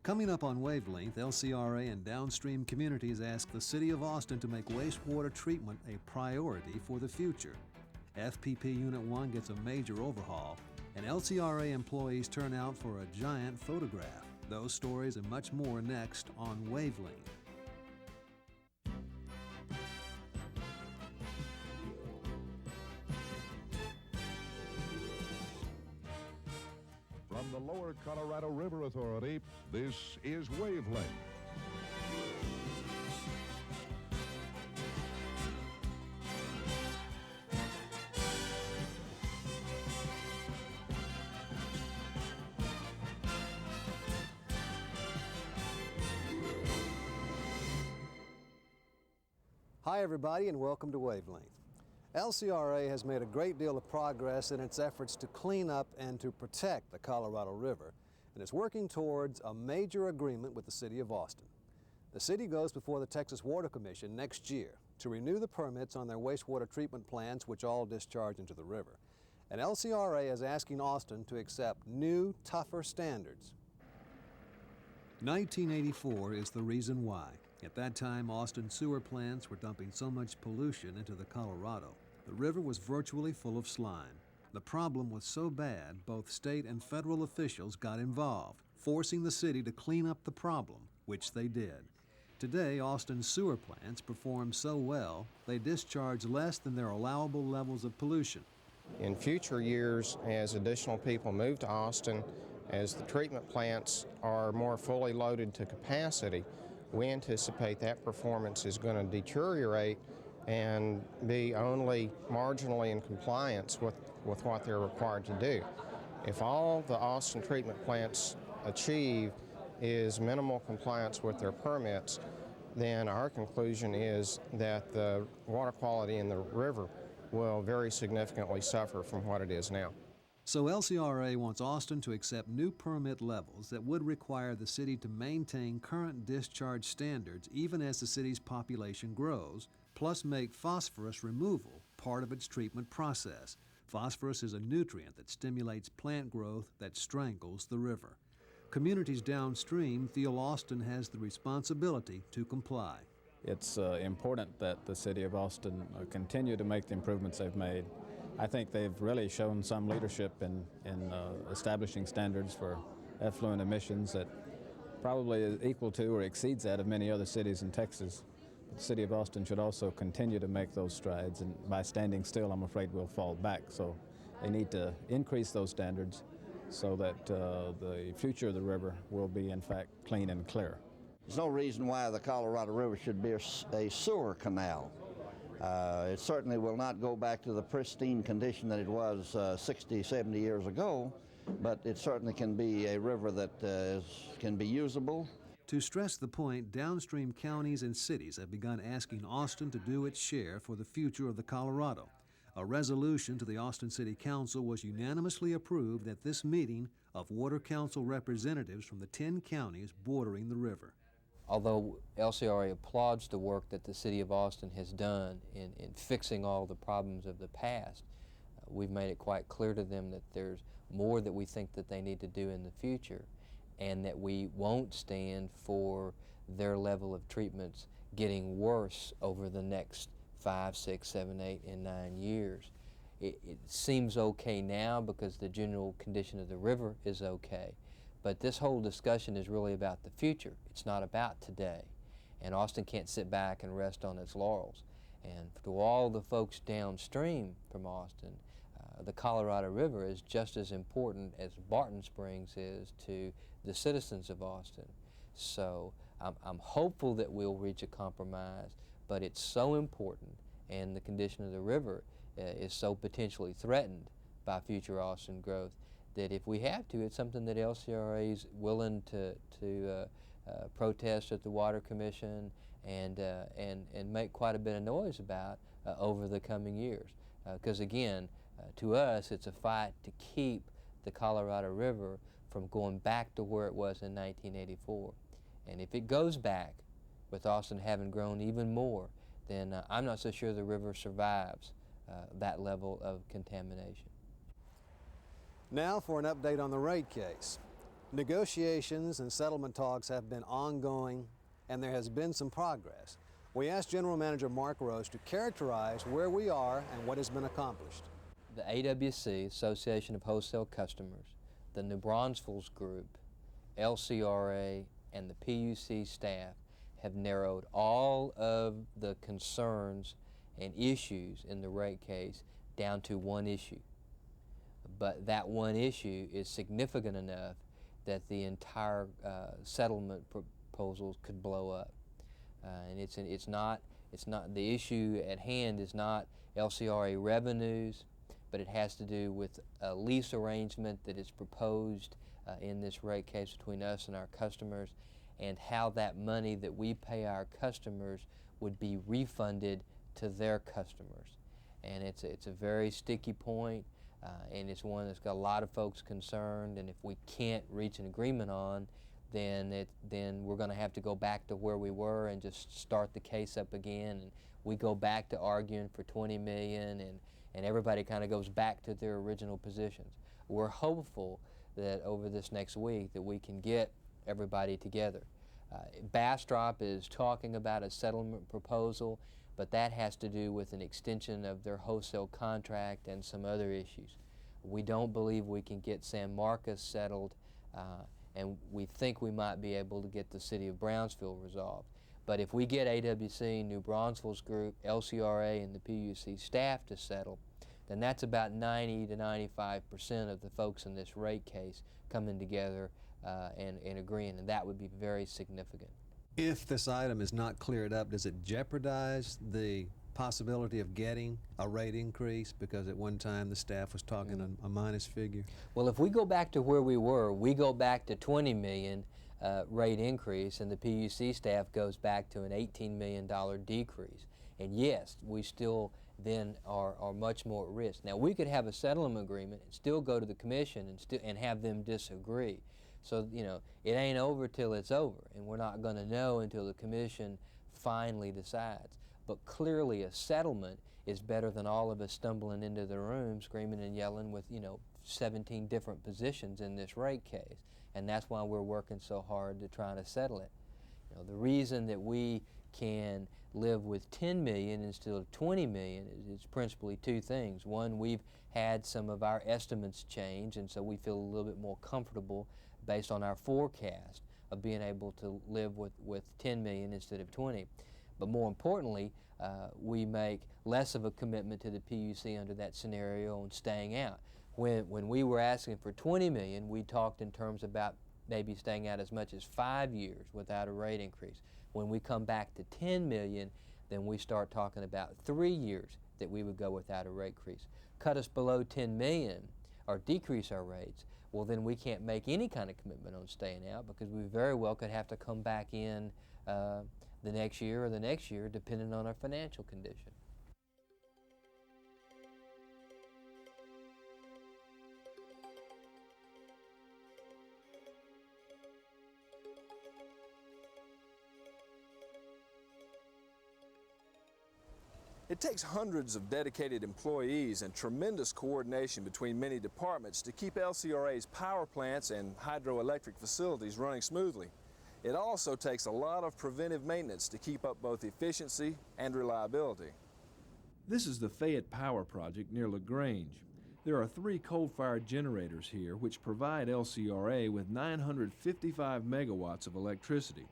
Coming up on Wavelength, LCRA and downstream communities ask the City of Austin to make wastewater treatment a priority for the future. FPP Unit 1 gets a major overhaul, and LCRA employees turn out for a giant photograph. Those stories and much more next on Wavelength. From the Lower Colorado River Authority, this is Wavelength. Hi everybody and welcome to Wavelength. LCRA has made a great deal of progress in its efforts to clean up and to protect the Colorado River, and is working towards a major agreement with the City of Austin. The city goes before the Texas Water Commission next year to renew the permits on their wastewater treatment plants, which all discharge into the river. And LCRA is asking Austin to accept new, tougher standards. 1984 is the reason why. At that time, Austin sewer plants were dumping so much pollution into the Colorado. The river was virtually full of slime. The problem was so bad, both state and federal officials got involved, forcing the city to clean up the problem, which they did. Today, Austin's sewer plants perform so well, they discharge less than their allowable levels of pollution. In future years, as additional people move to Austin, as the treatment plants are more fully loaded to capacity, we anticipate that performance is going to deteriorate and be only marginally in compliance with what they're required to do. If all the Austin treatment plants achieve is minimal compliance with their permits, then our conclusion is that the water quality in the river will very significantly suffer from what it is now. So LCRA wants Austin to accept new permit levels that would require the city to maintain current discharge standards even as the city's population grows, plus make phosphorus removal part of its treatment process. Phosphorus is a nutrient that stimulates plant growth that strangles the river. Communities downstream feel Austin has the responsibility to comply. It's important that the City of Austin continue to make the improvements they've made. I think they've really shown some leadership in establishing standards for effluent emissions that probably is equal to or exceeds that of many other cities in Texas. The City of Austin should also continue to make those strides, and by standing still, I'm afraid we'll fall back. So they need to increase those standards so that the future of the river will be, in fact, clean and clear. There's no reason why the Colorado River should be a sewer canal. It certainly will not go back to the pristine condition that it was 60, 70 years ago, but it certainly can be a river that can be usable. To stress the point, downstream counties and cities have begun asking Austin to do its share for the future of the Colorado. A resolution to the Austin City Council was unanimously approved at this meeting of Water Council representatives from the 10 counties bordering the river. Although LCRA applauds the work that the City of Austin has done in fixing all the problems of the past, we've made it quite clear to them that there's more that we think that they need to do in the future, and that we won't stand for their level of treatments getting worse over the next 5, 6, 7, 8, and 9 years. It seems okay now because the general condition of the river is okay. But this whole discussion is really about the future. It's not about today. And Austin can't sit back and rest on its laurels. And to all the folks downstream from Austin, the Colorado River is just as important as Barton Springs is to the citizens of Austin. So I'm hopeful that we'll reach a compromise, but it's so important, and the condition of the river is so potentially threatened by future Austin growth, that if we have to, it's something that LCRA is willing to protest at the Water Commission and make quite a bit of noise about over the coming years. Because again, to us, it's a fight to keep the Colorado River from going back to where it was in 1984. And if it goes back, with Austin having grown even more, then I'm not so sure the river survives that level of contamination. Now for an update on the rate case. Negotiations and settlement talks have been ongoing, and there has been some progress. We asked General Manager Mark Roche to characterize where we are and what has been accomplished. The AWC, Association of Wholesale Customers, the New Braunfels Group, LCRA, and the PUC staff have narrowed all of the concerns and issues in the rate case down to one issue. But that one issue is significant enough that the entire settlement proposals could blow up. And it's not the issue at hand is not LCRA revenues, but it has to do with a lease arrangement that is proposed in this rate case between us and our customers, and how that money that we pay our customers would be refunded to their customers. And it's a very sticky point, and it's one that's got a lot of folks concerned, and if we can't reach an agreement on, then we're going to have to go back to where we were and just start the case up again, and we go back to arguing for $20 million, and everybody kind of goes back to their original positions. We're hopeful that over this next week that we can get everybody together. Bastrop is talking about a settlement proposal, but that has to do with an extension of their wholesale contract and some other issues. We don't believe we can get San Marcos settled, and we think we might be able to get the city of Brownsville resolved. But if we get AWC, New Braunfels Group, LCRA, and the PUC staff to settle, then that's about 90 to 95% of the folks in this rate case coming together and agreeing, and that would be very significant. If this item is not cleared up, does it jeopardize the possibility of getting a rate increase? Because at one time the staff was talking a minus figure. Well, if we go back to where we were, we go back to $20 million rate increase, and the PUC staff goes back to an $18 million decrease. And yes, we still then are much more at risk. Now, we could have a settlement agreement and still go to the commission and have them disagree. So, you know, it ain't over till it's over, and we're not going to know until the commission finally decides. But clearly a settlement is better than all of us stumbling into the room screaming and yelling with, 17 different positions in this rate case. And that's why we're working so hard to try to settle it. The reason that we can live with $10 million instead of $20 million is principally two things. One, we've had some of our estimates change, and so we feel a little bit more comfortable based on our forecast of being able to live with $10 million instead of 20. But more importantly, we make less of a commitment to the PUC under that scenario and staying out. When we were asking for $20 million, we talked in terms about maybe staying out as much as 5 years without a rate increase. When we come back to $10 million, then we start talking about 3 years that we would go without a rate increase. Cut us below $10 million or decrease our rates, well then we can't make any kind of commitment on staying out, because we very well could have to come back in the next year or the next year, depending on our financial condition. It takes hundreds of dedicated employees and tremendous coordination between many departments to keep LCRA's power plants and hydroelectric facilities running smoothly. It also takes a lot of preventive maintenance to keep up both efficiency and reliability. This is the Fayette Power Project near LaGrange. There are 3 coal-fired generators here which provide LCRA with 955 megawatts of electricity.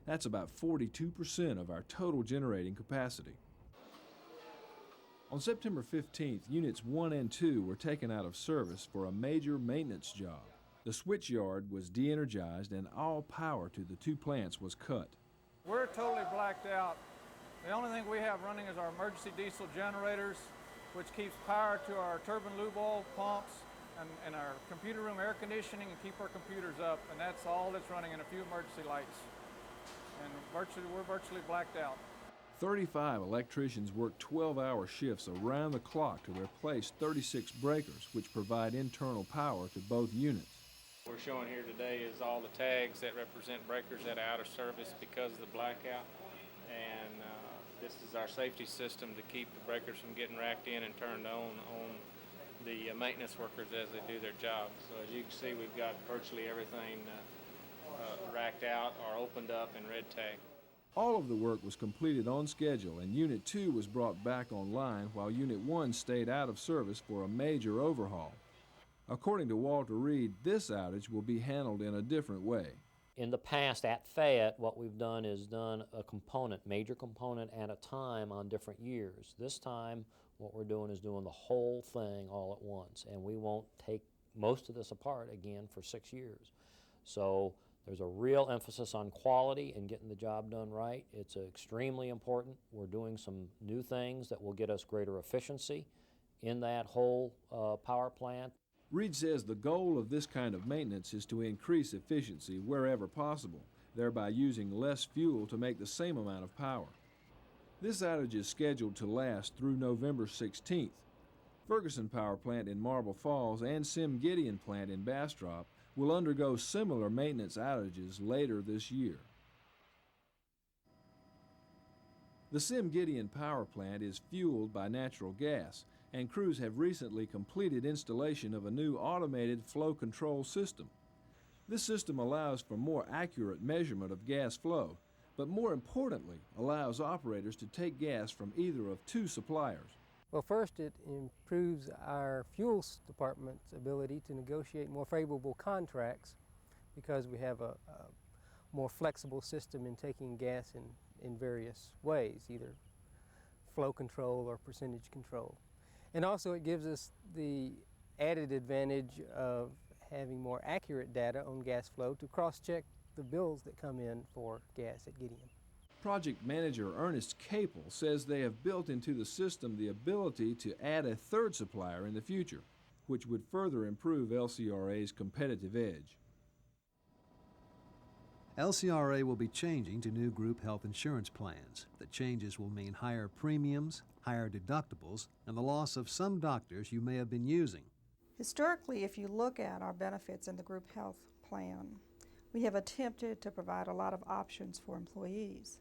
That's about 42% of our total generating capacity. On September 15th, Units 1 and 2 were taken out of service for a major maintenance job. The switchyard was de-energized and all power to the 2 plants was cut. We're totally blacked out. The only thing we have running is our emergency diesel generators, which keeps power to our turbine lube oil pumps and our computer room air conditioning and keep our computers up, and that's all that's running, and a few emergency lights. And we're virtually blacked out. 35 electricians work 12-hour shifts around the clock to replace 36 breakers, which provide internal power to both units. What we're showing here today is all the tags that represent breakers that are out of service because of the blackout. And this is our safety system to keep the breakers from getting racked in and turned on the maintenance workers as they do their job. So as you can see, we've got virtually everything racked out or opened up and red tagged. All of the work was completed on schedule, and Unit 2 was brought back online while Unit 1 stayed out of service for a major overhaul. According to Walter Reed, this outage will be handled in a different way. In the past at Fayette, what we've done is done a component, major component at a time on different years. This time, what we're doing is doing the whole thing all at once, and we won't take most of this apart again for 6 years. So there's a real emphasis on quality and getting the job done right. It's extremely important. We're doing some new things that will get us greater efficiency in that whole power plant. Reed says the goal of this kind of maintenance is to increase efficiency wherever possible, thereby using less fuel to make the same amount of power. This outage is scheduled to last through November 16th. Ferguson Power Plant in Marble Falls and Sim Gideon Plant in Bastrop will undergo similar maintenance outages later this year. The Sim Gideon Power Plant is fueled by natural gas, and crews have recently completed installation of a new automated flow control system. This system allows for more accurate measurement of gas flow, but more importantly, allows operators to take gas from either of two suppliers. Well, first, it improves our fuels department's ability to negotiate more favorable contracts because we have a more flexible system in taking gas in various ways, either flow control or percentage control. And also it gives us the added advantage of having more accurate data on gas flow to cross-check the bills that come in for gas at Gideon. Project manager Ernest Capel says they have built into the system the ability to add a third supplier in the future, which would further improve LCRA's competitive edge. LCRA will be changing to new group health insurance plans. The changes will mean higher premiums, higher deductibles, and the loss of some doctors you may have been using. Historically, if you look at our benefits in the group health plan, we have attempted to provide a lot of options for employees.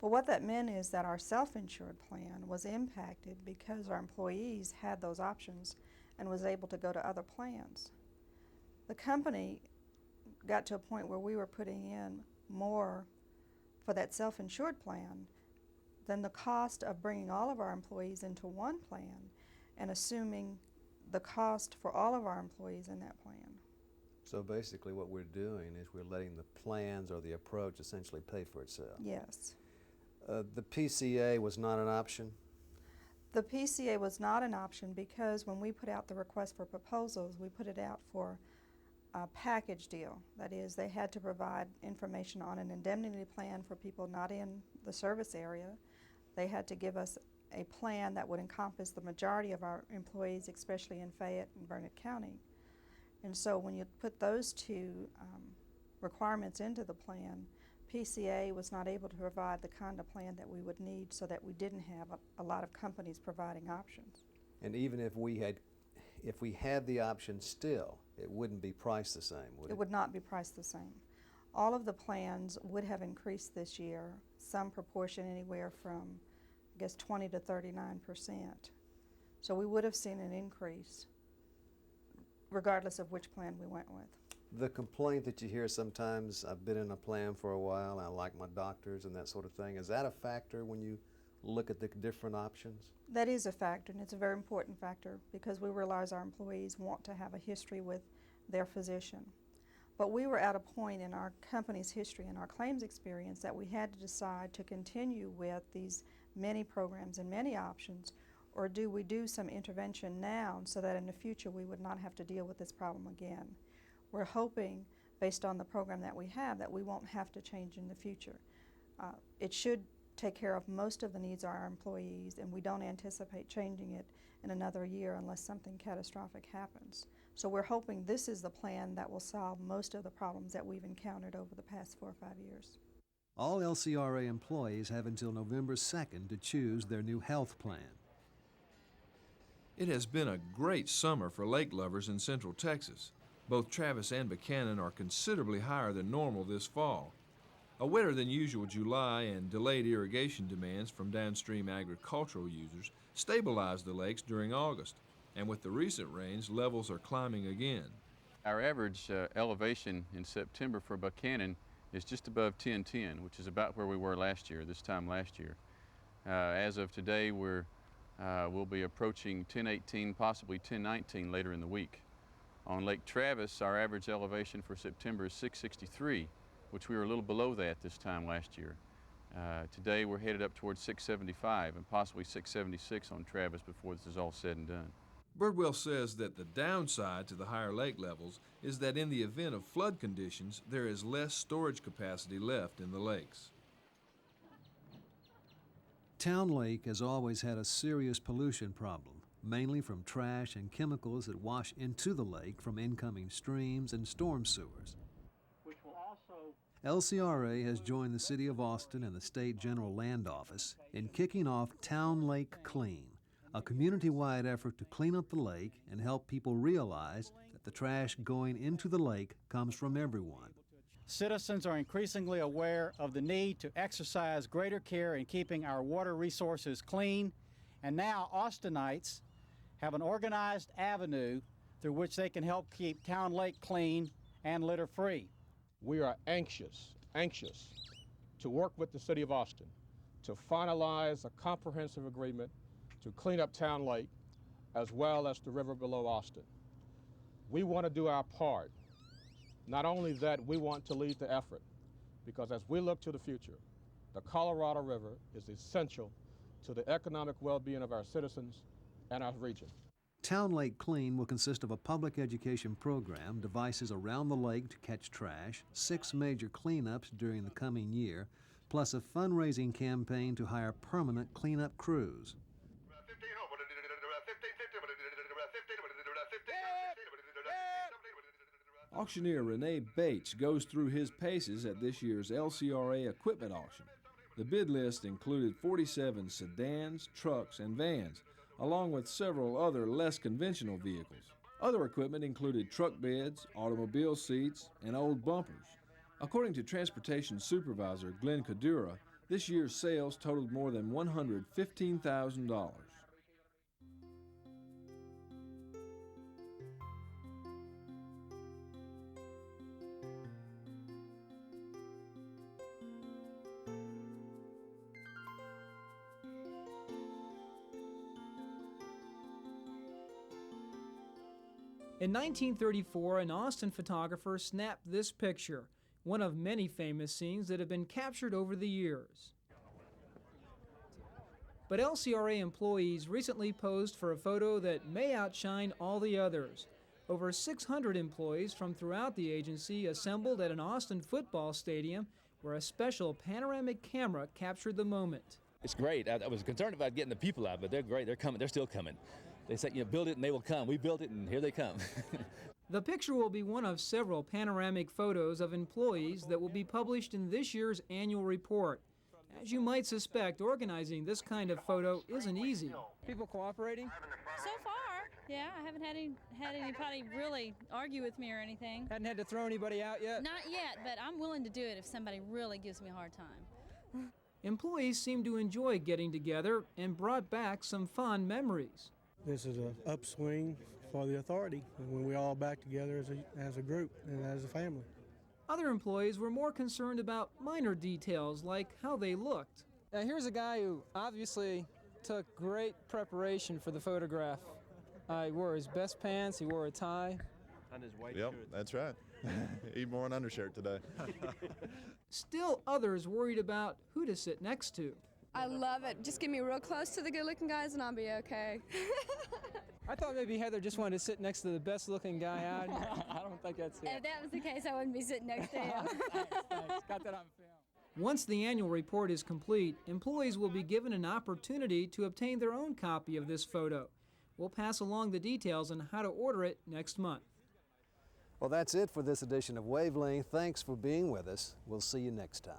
But what that meant is that our self-insured plan was impacted because our employees had those options and was able to go to other plans. The company got to a point where we were putting in more for that self-insured plan than the cost of bringing all of our employees into one plan and assuming the cost for all of our employees in that plan. So basically what we're doing is we're letting the plans or the approach essentially pay for itself. Yes. The PCA was not an option? The PCA was not an option because when we put out the request for proposals, we put it out for a package deal. That is, they had to provide information on an indemnity plan for people not in the service area. They had to give us a plan that would encompass the majority of our employees, especially in Fayette and Burnett County. And so when you put those two requirements into the plan, PCA was not able to provide the kind of plan that we would need so that we didn't have a lot of companies providing options. And even if we had the option still, it wouldn't be priced the same, would it? It would not be priced the same. All of the plans would have increased this year, some proportion anywhere from, I guess, 20 to 39%. So we would have seen an increase regardless of which plan we went with. The complaint that you hear sometimes, I've been in a plan for a while, I like my doctors and that sort of thing, is that a factor when you look at the different options? That is a factor, and it's a very important factor because we realize our employees want to have a history with their physician. But we were at a point in our company's history and our claims experience that we had to decide to continue with these many programs and many options, or do we do some intervention now so that in the future we would not have to deal with this problem again. We're hoping, based on the program that we have, that we won't have to change in the future. It should take care of most of the needs of our employees, and we don't anticipate changing it in another year unless something catastrophic happens. So we're hoping this is the plan that will solve most of the problems that we've encountered over the past 4 or 5 years. All LCRA employees have until November 2nd to choose their new health plan. It has been a great summer for lake lovers in Central Texas. Both Travis and Buchanan are considerably higher than normal this fall. A wetter than usual July and delayed irrigation demands from downstream agricultural users stabilized the lakes during August. And with the recent rains, levels are climbing again. Our average elevation in September for Buchanan is just above 1010, which is about where we were last year, this time last year. As of today, we'll be approaching 1018, possibly 1019 later in the week. On Lake Travis, our average elevation for September is 663, which we were a little below that this time last year. Today we're headed up towards 675 and possibly 676 on Travis before this is all said and done. Birdwell says that the downside to the higher lake levels is that in the event of flood conditions, there is less storage capacity left in the lakes. Town Lake has always had a serious pollution problem, mainly from trash and chemicals that wash into the lake from incoming streams and storm sewers. LCRA has joined the City of Austin and the State General Land Office in kicking off Town Lake Clean, a community-wide effort to clean up the lake and help people realize that the trash going into the lake comes from everyone. Citizens are increasingly aware of the need to exercise greater care in keeping our water resources clean, and now Austinites have an organized avenue through which they can help keep Town Lake clean and litter-free. We are anxious to work with the City of Austin to finalize a comprehensive agreement to clean up Town Lake as well as the river below Austin. We want to do our part. Not only that, we want to lead the effort, because as we look to the future, the Colorado River is essential to the economic well-being of our citizens and our region. Town Lake Clean will consist of a public education program, devices around the lake to catch trash, 6 major cleanups during the coming year, plus a fundraising campaign to hire permanent cleanup crews. Auctioneer Renee Bates goes through his paces at this year's LCRA equipment auction. The bid list included 47 sedans, trucks, and vans, along with several other less conventional vehicles. Other equipment included truck beds, automobile seats, and old bumpers. According to Transportation Supervisor Glenn Kadura, this year's sales totaled more than $115,000. In 1934, an Austin photographer snapped this picture, one of many famous scenes that have been captured over the years. But LCRA employees recently posed for a photo that may outshine all the others. Over 600 employees from throughout the agency assembled at an Austin football stadium where a special panoramic camera captured the moment. It's great. I was concerned about getting the people out, but they're great. They're coming. They're still coming. They said, build it and they will come. We built it and here they come. The picture will be one of several panoramic photos of employees that will be published in this year's annual report. As you might suspect, organizing this kind of photo isn't easy. People cooperating? So far, yeah. I haven't had anybody really argue with me or anything. Hadn't had to throw anybody out yet? Not yet, but I'm willing to do it if somebody really gives me a hard time. Employees seem to enjoy getting together and brought back some fond memories. This is an upswing for the authority when we all back together as a group and as a family. Other employees were more concerned about minor details like how they looked. Now here's a guy who obviously took great preparation for the photograph. He wore his best pants, he wore a tie. And his white shirt. That's right. He wore an undershirt today. Still others worried about who to sit next to. I love it. Just get me real close to the good-looking guys and I'll be okay. I thought maybe Heather just wanted to sit next to the best-looking guy out. I don't think that's it. If that was the case, I wouldn't be sitting next to him. Thanks. Got that on film. Once the annual report is complete, employees will be given an opportunity to obtain their own copy of this photo. We'll pass along the details on how to order it next month. Well, that's it for this edition of Wavelength. Thanks for being with us. We'll see you next time.